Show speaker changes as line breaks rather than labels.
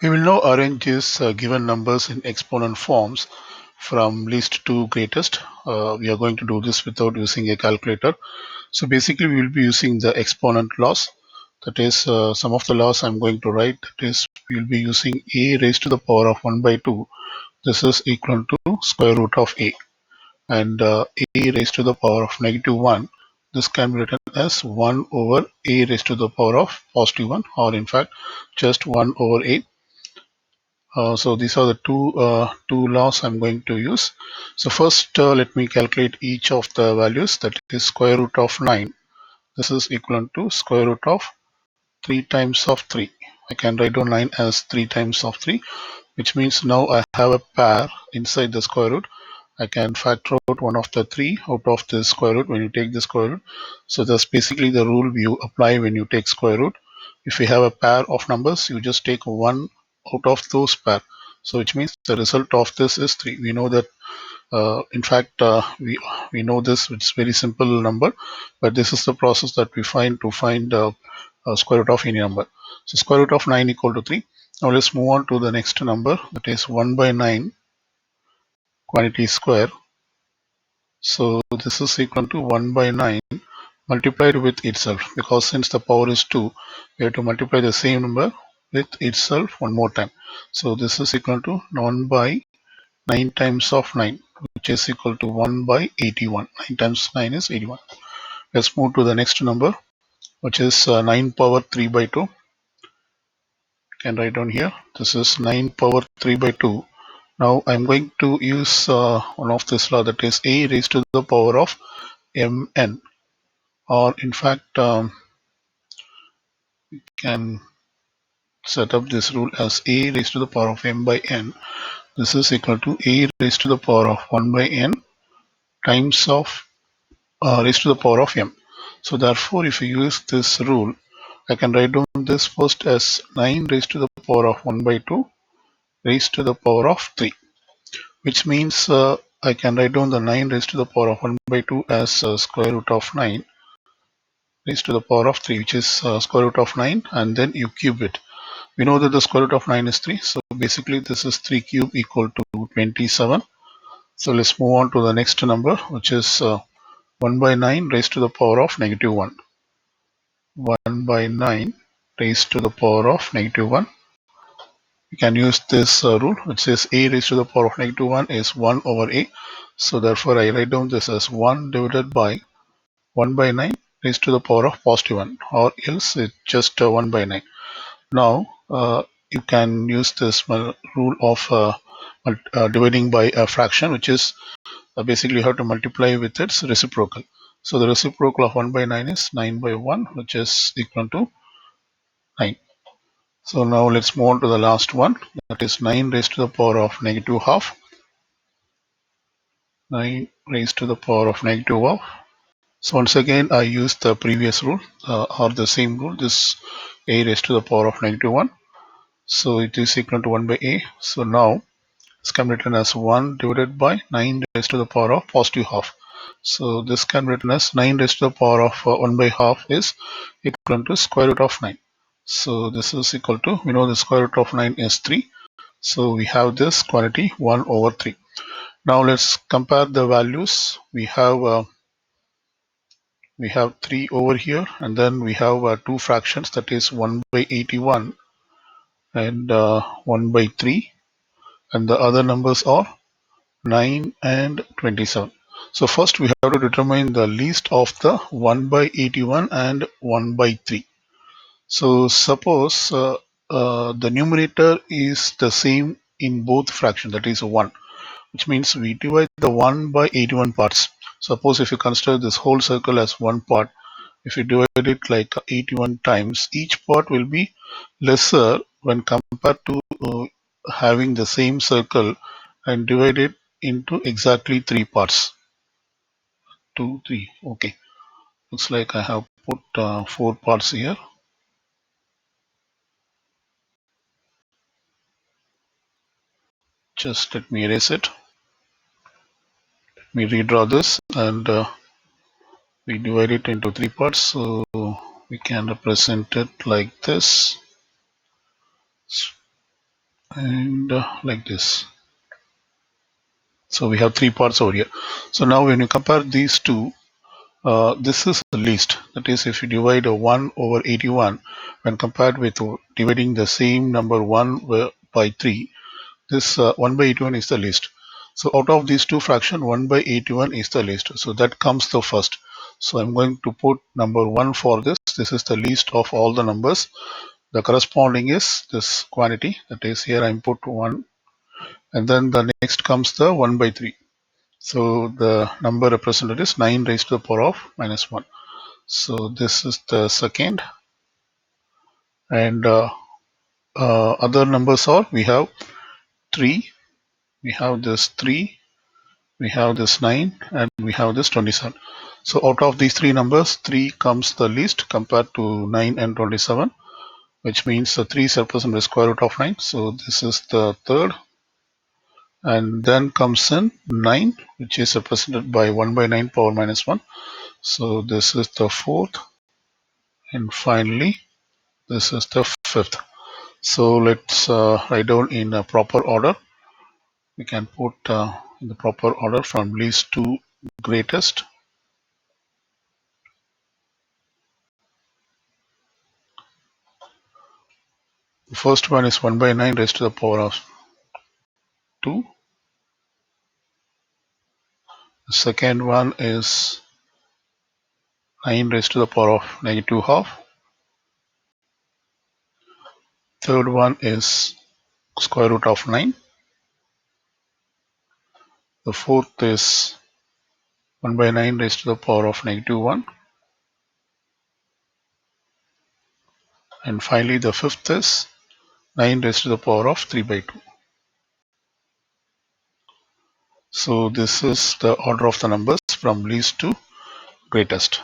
We will now arrange these given numbers in exponent forms from least to greatest. We are going to do this without using a calculator. So basically we will be using the exponent laws. That is some of the laws I'm going to write. That is, we will be using a raised to the power of 1 by 2. This is equal to square root of a. And a raised to the power of negative 1. This can be written as 1 over a raised to the power of positive 1, or in fact just 1 over a. So these are the two laws I'm going to use. So first let me calculate each of the values. That is square root of 9. This is equivalent to square root of 3 times of 3. I can write down 9 as 3 times of 3, which means now I have a pair inside the square root. I can factor out one of the 3 out of the square root when you take the square root. So that's basically the rule you apply when you take square root. If you have a pair of numbers, you just take one out of those pair. So which means the result of this is 3. We know that in fact we know this, it's very simple number, but this is the process that we find to find square root of any number. So square root of 9 equal to 3. Now let's move on to the next number, that is 1 by 9 quantity square. So this is equal to 1 by 9 multiplied with itself, because since the power is 2, we have to multiply the same number with itself one more time. So this is equal to 1 by 9 times of 9, which is equal to 1 by 81. 9 times 9 is 81. Let's move to the next number, which is 9 power 3 by 2. Can write down here. This is 9 power 3 by 2. Now I'm going to use one of this law, that is a raised to the power of mn, or in fact can set up this rule as a raised to the power of m by n. This is equal to a raised to the power of 1 by n times of raised to the power of m. So therefore, if you use this rule, I can write down this first as 9 raised to the power of 1 by 2 raised to the power of 3, which means I can write down the 9 raised to the power of 1 by 2 as square root of 9 raised to the power of 3, which is square root of 9, and then you cube it. We know that the square root of 9 is 3, so basically this is 3 cube equal to 27. So let's move on to the next number, which is 1 by 9 raised to the power of negative 1. 1 by 9 raised to the power of negative 1. We can use this rule, which says a raised to the power of negative 1 is 1 over a. So therefore I write down this as 1 divided by 1 by 9 raised to the power of positive 1, or else it's just 1 by 9. Now you can use this rule of dividing by a fraction, which is basically you have to multiply with its reciprocal. So the reciprocal of 1 by 9 is 9 by 1, which is equal to 9. So now let's move on to the last one, that is 9 raised to the power of negative half. 9 raised to the power of negative half. So once again I use the previous rule or the same rule, this a raised to the power of negative 1. So it is equal to 1 by a. So now it's can be written as 1 divided by 9 raised to the power of positive half. So this can be written as 9 raised to the power of 1 by half is equal to square root of 9. So this is equal to, we know the square root of 9 is 3. So we have this quantity 1 over 3. Now let's compare the values. We have 3 over here, and then we have two fractions, that is 1 by 81 and 1 by 3, and the other numbers are 9 and 27. So first we have to determine the least of the 1 by 81 and 1 by 3. So suppose the numerator is the same in both fractions, that is 1, which means we divide the 1 by 81 parts. Suppose if you consider this whole circle as one part, if you divide it like 81 times, each part will be lesser when compared to having the same circle and divide it into exactly 3 parts. 2, 3. Okay. Looks like I have put 4 parts here. Just let me erase it. Let me redraw this, and we divide it into 3 parts. So we can represent it like this. and like this. So we have three parts over here. So now when you compare these two, this is the least. That is, if you divide a 1 over 81 when compared with dividing the same number 1 by 3, this 1 by 81 is the least. So out of these two fractions, 1 by 81 is the least. So that comes the first. So I'm going to put number 1 for this. This is the least of all the numbers. The corresponding is this quantity. That is, here I put 1. And then the next comes the 1 by 3. So the number represented is 9 raised to the power of minus 1. So this is the second. And other numbers are, we have 3, we have this 3, we have this 9, and we have this 27. So out of these three numbers, 3 comes the least compared to 9 and 27, which means the 3 is represented by square root of 9. So this is the third. And then comes in 9, which is represented by 1 by 9 power minus 1. So this is the fourth. And finally, this is the fifth. So let's write down in a proper order. We can put in the proper order from least to greatest. The first one is 1 by 9 raised to the power of 2. The second one is 9 raised to the power of negative half. Third one is square root of 9. The fourth is 1 by 9 raised to the power of negative 1. And finally, the fifth is 9 raised to the power of 3 by 2. So this is the order of the numbers from least to greatest.